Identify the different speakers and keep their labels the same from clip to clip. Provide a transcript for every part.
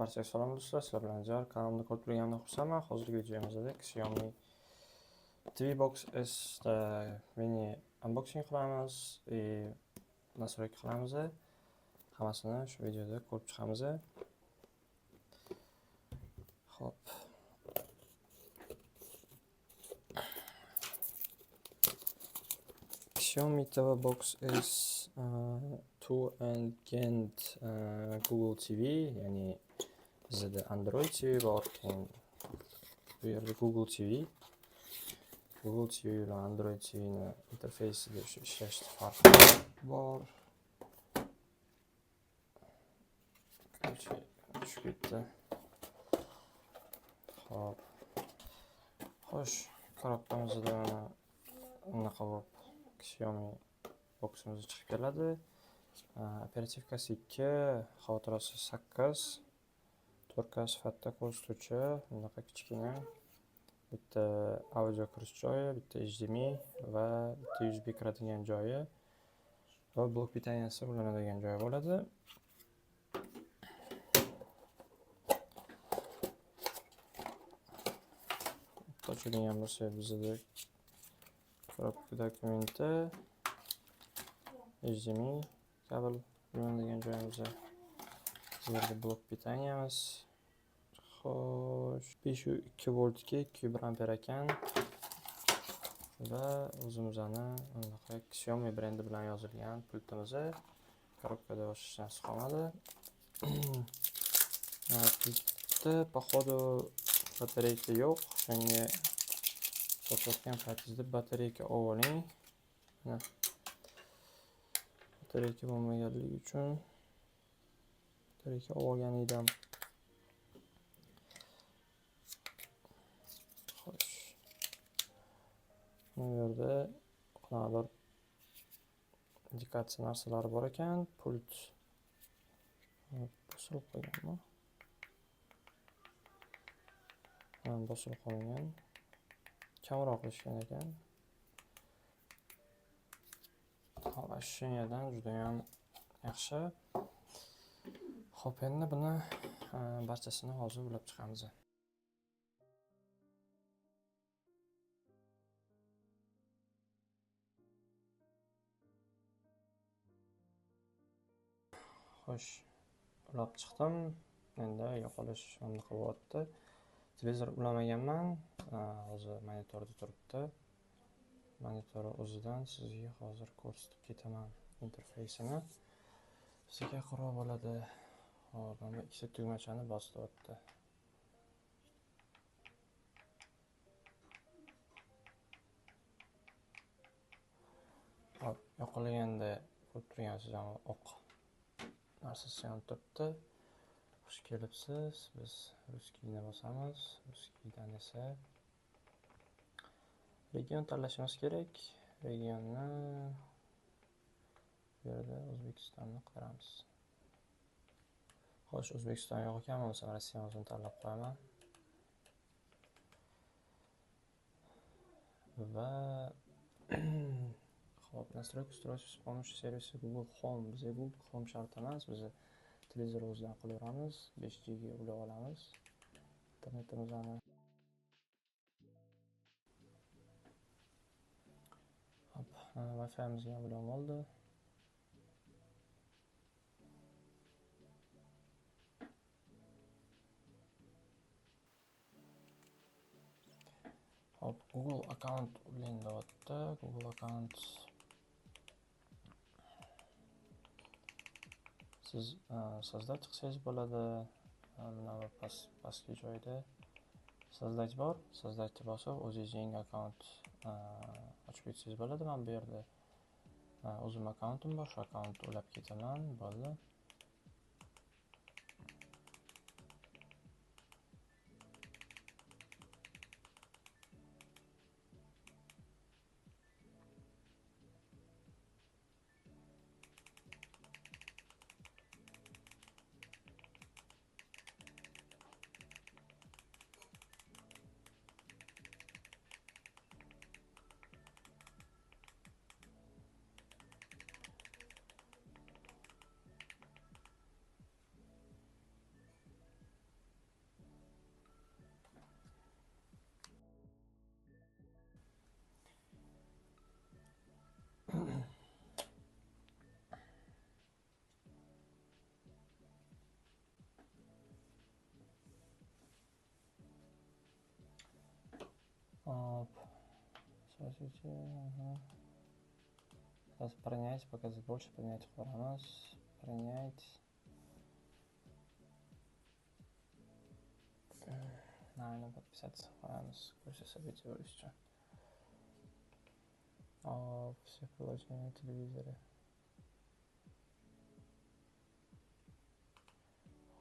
Speaker 1: Barchaga salom do'stlar, sizlar bilan Jar. Kanalimni ko'rib turganimdan xursandman. Hozirgi videomizda Xiaomi TV Box S mini unboxing qilamiz va nastroyka qilamiz. Hammasini shu videoda ko'rib chiqamiz. Xo'p. Xiaomi TV Box S 2 and Gent Google TV, ya'ni bizda Android TV bor, keyin bu yerda Google TV bilan Android TVni interfeysida ishlashda farqi bor. Tushib ketdi. Xo'p. Xo'sh, korobkamizda unaqa bo'lib Xiaomi boksimiz chiqib keladi. Operativkasi 2, xotirasi 8, 4K sifatida ko'rsatuvchi, bunaqa kichkina. Bitta audio kirish joyi, bitta HDMI va bitta USB kiradigan joyi va blok pitaniyasi ulanadigan joyi bo'ladi. Ochilgan bo'lsa, bizda korobka dokumenti, HDMI kabel ulanadigan joyimiz, bu yerda blok pitaniyamiz. Xo'sh, 5.2 voltga 2.1 amper ekan va o'zimizning unaqa Xiaomi brendi bilan yozilgan pultimiz. Korobkada boshqa narsa qolmadi. Pultda poxodu batareyka yo'q. Shunga sotayotgan paytingizda batareyka oling. Batareyka bo'lmaganligi uchun batareyka olgan edim. Bu yerda qanaqadir indikatsiya narsalar bor ekan. Pult bosilib qo'yganmi? Bosilib qo'ygan. Kamroq ishgan ekan. Xo'sh, shundan juda ham yaxshi. Xo'p, endi buni barchasini hozir ulab chiqamiz. Xo'sh, ulab chiqdim. Endi yo'qolish anaqa bo'lyapti. Televizor ulamaganman. Hozir monitorda turibdi. Monitor o'zidan sizga hozir ko'rsatib ketaman interfeysini. Sizga qurol bo'ladi. Hop, mana ikkita tugmachani bosyapti. Hop, yoqilganda ko'rib turgansiz, oq narsasi yonib turibdi. Xush kelibsiz. Biz ruskiyni bosamiz. Ruskiydan esa region tanlashimiz kerak. Regionni bu yerda O'zbekistonni qilamiz. Xo'sh, O'zbekiston yo'q ekan, bo'lmasa Rossiyamizni tanlab qo'yaman. Va xo'p, настройка устройства с помощью сервиса Google Home. Bizga Google Home shart emas, biz televizor o'zidan qilaveramiz, 5G ga ulab olamiz. Internetimizni hop, Wi-Fi'mizga ham ulab oldi. Hop, Google account ulanayapti. Google account siz sozdach qilsangiz bo'ladi. Mana bu pastki joyda sozdach bor. Sozdachni bosib, o'zingiz yangi akkaunt ochib ketsangiz bo'ladi. Men bu yerda o'zim akkauntim bor, shu akkauntni ulab ketaman, bo'ldi. Пишите. Ага. Сейчас принять, показать больше, принять хварамас. Принять. Наверное, подписаться хварамас. Курсе событий больше. Все приложения на телевизоре.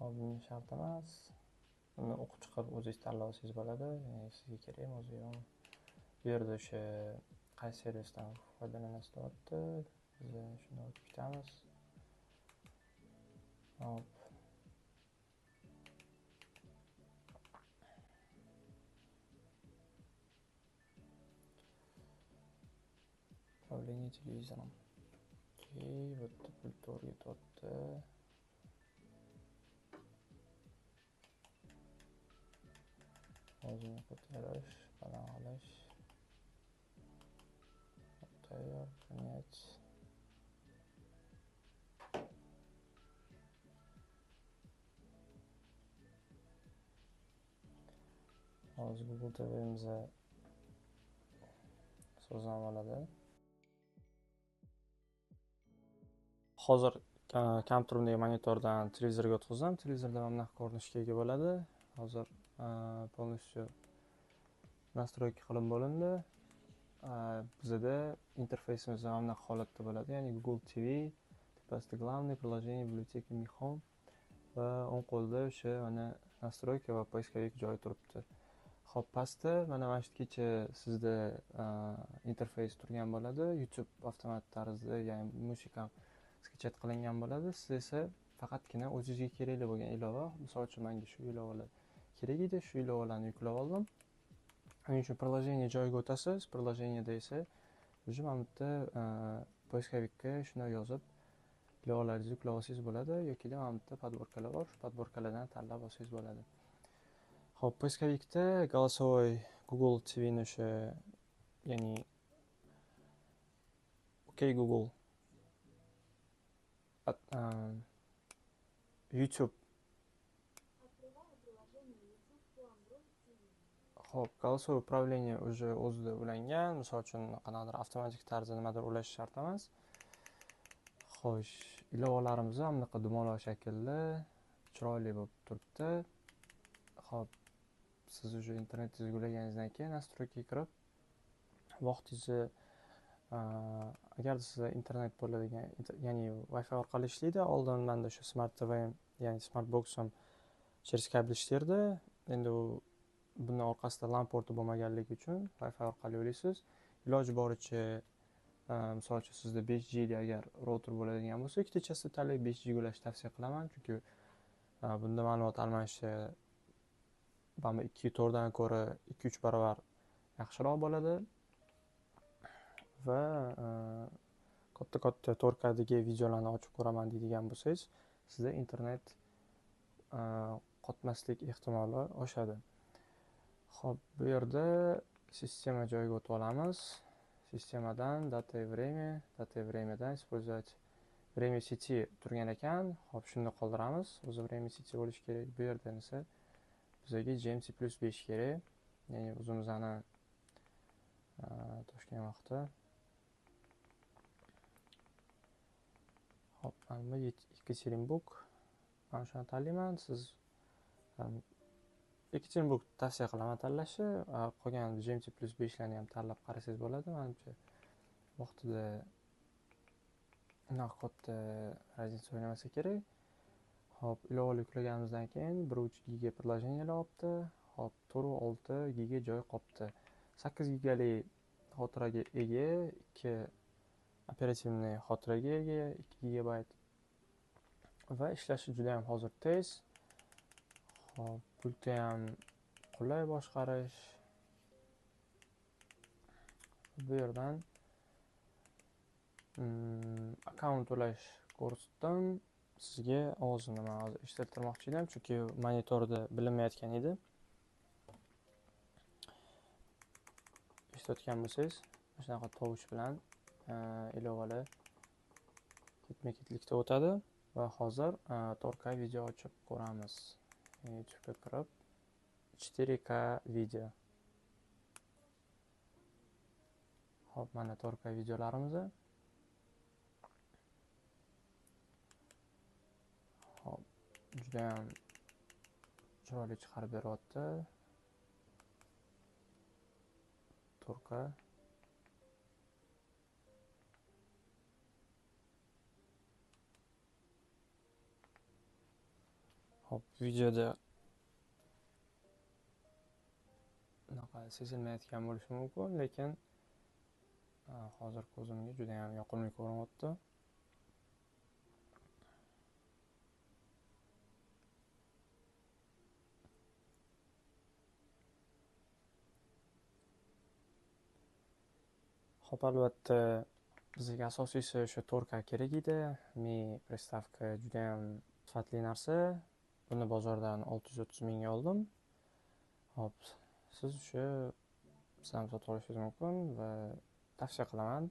Speaker 1: Hop, bunga shart emas. Uni o'qib chiqib o'zingiz tanlasangiz bo'ladi. Ya'ni sizga kerakmi, o'zi yo'qmi. Bu yerda o'sha qaysi servisdan foydalanasiz deyapti. Biz shuni o'tib ketamiz. Hop. Управление телевизором. Окей, вот пульторге тотты. O'zini ko'tarish, baland qilish. Tayyor, принять. Hozir Google TV'mizni sozlab oladi. Hozir kompyuterdagi monitordan televizorga o'tkazdim. Televizorda mana bunaqa ko'rinishga ega bo'ladi. Hozir полностью настройка qilib bo'lindi. Bizda interfeysimiz mana bunaqa holatda bo'ladi. Ya'ni Google TV, tepasida главное приложение biblioteka Mixom va o'ng qo'lda o'sha mana настройка va поисковик joyi turibdi. Xo'p, pastda mana shugacha sizda interfeys turgan bo'ladi. YouTube avtomat tarzda, ya'ni musiqa sketchat qilingan bo'ladi. Siz esa faqatgina o'zingizga kerakli bo'lgan ilova, misol uchun menga shu ilova kerak edi, shu ilovalarni yuklab oldim. Shuning uchun приложение joyiga o'tasiz. Приложениеda esa o'sha mana bu yerda poiskovikka shuni yozib ilovalaringizni yuklab olsangiz bo'ladi yoki mana bu yerda подборкалар bor, shu подборкаларdan tanlab olsangiz bo'ladi. Xo'p, poiskovikda голосовой Google TV ni o'sha, ya'ni OK Google YouTube. Xo'p, голосовой управление уже o'zida ulangan. Misol uchun qanaqadir avtomatik tarzda nimadir ulash shart emas. Xo'sh, ilovalarimiz ham bunaqa dumaloq shaklda chiroyli bo'lib turibdi. Xo'p, siz уже internetingizni ulaganingizdan keyin настройкаga kirib, vaqtingizni agar sizda internet bo'ladigan, ya'ni Wi-Fi orqali ishlaydi. Oldin menda o'sha Smart TV, ya'ni Smart Box ham через kabel ishlardi. Endi u bundan orqasida LAN porti bo'lmaganligi uchun Wi-Fi orqali ulaysiz. Iloji boricha misol uchun sizda 5G agar router bo'ladigan bo'lsa, ikkitachasini tanlab 5G ulashni tavsiya qilaman, chunki bunda ma'lumot almashishi 2-4 dan ko'ra 2-3 barobar yaxshiroq bo'ladi. Va katta 4K'dagi videolarni ochib ko'raman deydigan bo'lsangiz, sizda internet qotmaslik ehtimoli oshadi. Xo'p, bu yerda sistema joyiga o'tib olamiz. Sistemadan data и времяdan использовать время сети turgan ekan. Xo'p, shuni qoldiramiz. O'zi время сети bo'lishi kerak. Bu yerda esa bizga GMT+5 kerak. Ya'ni o'zimizni toshgan vaqtda. Hop, mana Ekaterinburg. Mana shuni tanlayman. Siz Ekaterinburg tavsiya qilaman tanlashni. Qolgan GMT+5 larni ham tanlab qarasangiz bo'ladi. Menimcha vaqtida unaqa katta razница o'ynamasa kerak. Hop, ilovalar yuklaganimizdan keyin 1.3 giga приложениялар olibdi. Hop, 4.6 giga joy qolibdi. 8 gigalik xotiraga ega, 2 operativniy xotiraga ega, 2 gigabayt va ishlashi juda ham hozir tez. Hop, pultni ham qulay boshqarish. Bu yerdan akkaunt ulash ko'rsatdim. Sizga ovozini men hozir eshittirmoqchi edim, chunki monitorda bilinmayotgan edi. Eshitayotgan bo'lsangiz, shunaqa tovush bilan ilovalar ketma-ketlikda o'tadi va hozir 4K video ochib ko'ramiz. YouTube'ga kirib 4K video. Hop, mana 4K videolarimiz. Hop, juda ham chiroyli chiqarib beryapti. 4K. Hop, videoda bunaqa sezilmayotgan bo'lishi mumkin, lekin hozir ko'zimga juda ham yoqimli ko'rinyapti. Hop, albatta bizga asosiysi o'sha 4K kerak edi. Mi pristavka juda ham sifatli narsa. Buni bozordan 630 mingga oldim. Hop, siz o'sha sizdan sotib olishingiz mumkin va tavsiya qilaman.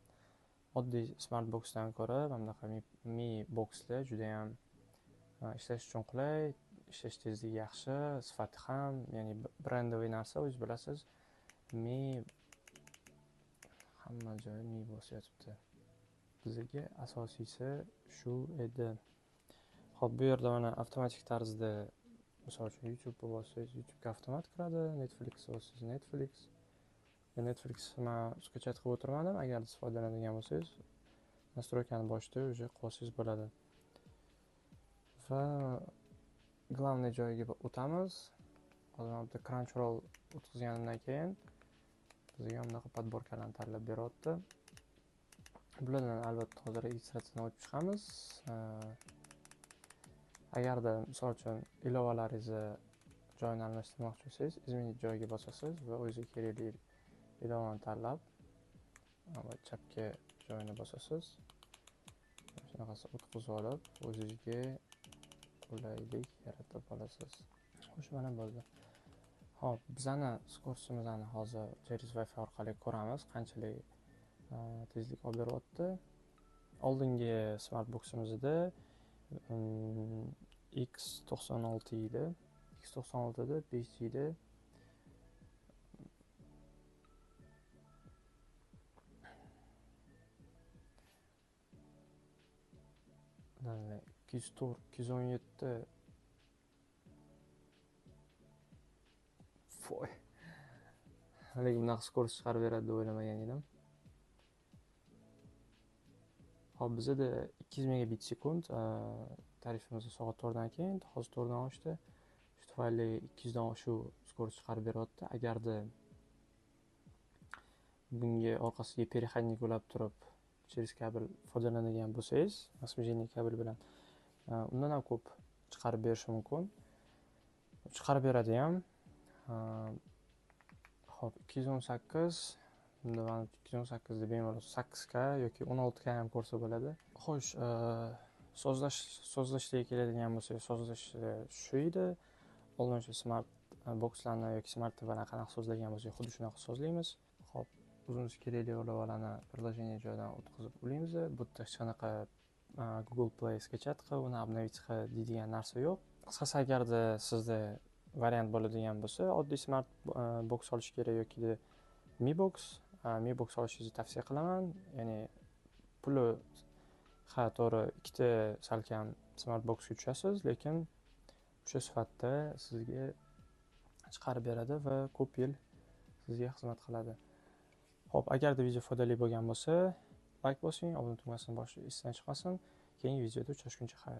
Speaker 1: Oddiy smart boxdan ko'ra bunaqa Mi boxlar juda ham ishlash uchun qulay, ishlash tezligi yaxshi, sifati ham, ya'ni brendoviy narsa, o'zingiz bilasiz. Mi hamma joyi Mi bosyapti. Bizga asosiysi shu edi. Hop, bu yerda mana avtomatik tarzda, misol uchun YouTube bo'lsangiz, YouTube'ga avtomat kiradi, Netflix bo'lsangiz Netflix. Netflix men skачать qilib o'tirmadim. Agar siz foydalanadigan bo'lsangiz, настройкani boshida уже qo'ysangiz bo'ladi. Va главный joyiga o'tamiz. Hozir bitta Crunchyroll o'tkazganimdan keyin bizga bunaqa podborkalarni tanlab beryapti. Bulardan albatta hozir registratsiyadan o'tib chiqamiz. Agarda misol uchun ilovalaringizni joyini almashtirmoqchi bo'lsangiz, izminit joyiga bosasiz va o'zingizga kerakli ilovani tanlab, chapga joyini bosasiz. Shunaqasi o'tkazib olib, o'zingizga qulaylik yaratib olasiz. Xo'sh, mana bo'ldi. Hop, bizani kursimizni hozir Jeriz Wi-Fi orqali ko'ramiz, qanchalik tezlik olib beryapti. Oldingi smart boximizda X96 edi. X96 da 5G edi. Mana 204, 217 Foy. Hali bunaqa skorost chiqarib beradi deb o'ylamagan edim. Hop, bizda 200 megabit sekund tarifimiz soat 4dan keyin, hozir 4dan oshdi. Shu tufayli 200 dan oshuv skorost chiqarib beryapti. Agarda bunga orqasiga переходник ulab turib, через kabel foydalanadigan bo'lsangiz, masmejeniy kabel bilan, undan ham ko'p chiqarib berishi mumkin. Chiqarib beradi ham. Hop, 218, bunda mana 218 da bemalol 8K yoki 16K ham ko'rsa bo'ladi. Xo'sh, sozlashga keladigan bo'lsak, sozlash shu edi. Oldin o'sha smart boxlarni yoki smart TVlarni qanaqa sozlagan bo'lsak, xuddi shunaqa sozlaymiz. Hop, o'zimizga kerakli ilovalarni приложение joyidan o'tkazib olamiz. Bu yerda hech qanaqa Google Play skачать qil, uni обновить qil deydigan narsa yo'q. Qisqasi, agarda sizda variant bo'ladigan bo'lsa, oddiy smart box olish kerak yoki Mi box olishingizni tavsiya qilaman. Ya'ni puli to'g'ri, ikkita salkam smart boxga tushasiz, lekin o'sha sifatda sizga chiqarib beradi va ko'p yil sizga xizmat qiladi. Hop, agarda video foydali bo'lgan bo'lsa, like bosing, obuna tugmasini bosishni esdan chiqmasin. Keyingi videoda uchrashguncha xayr.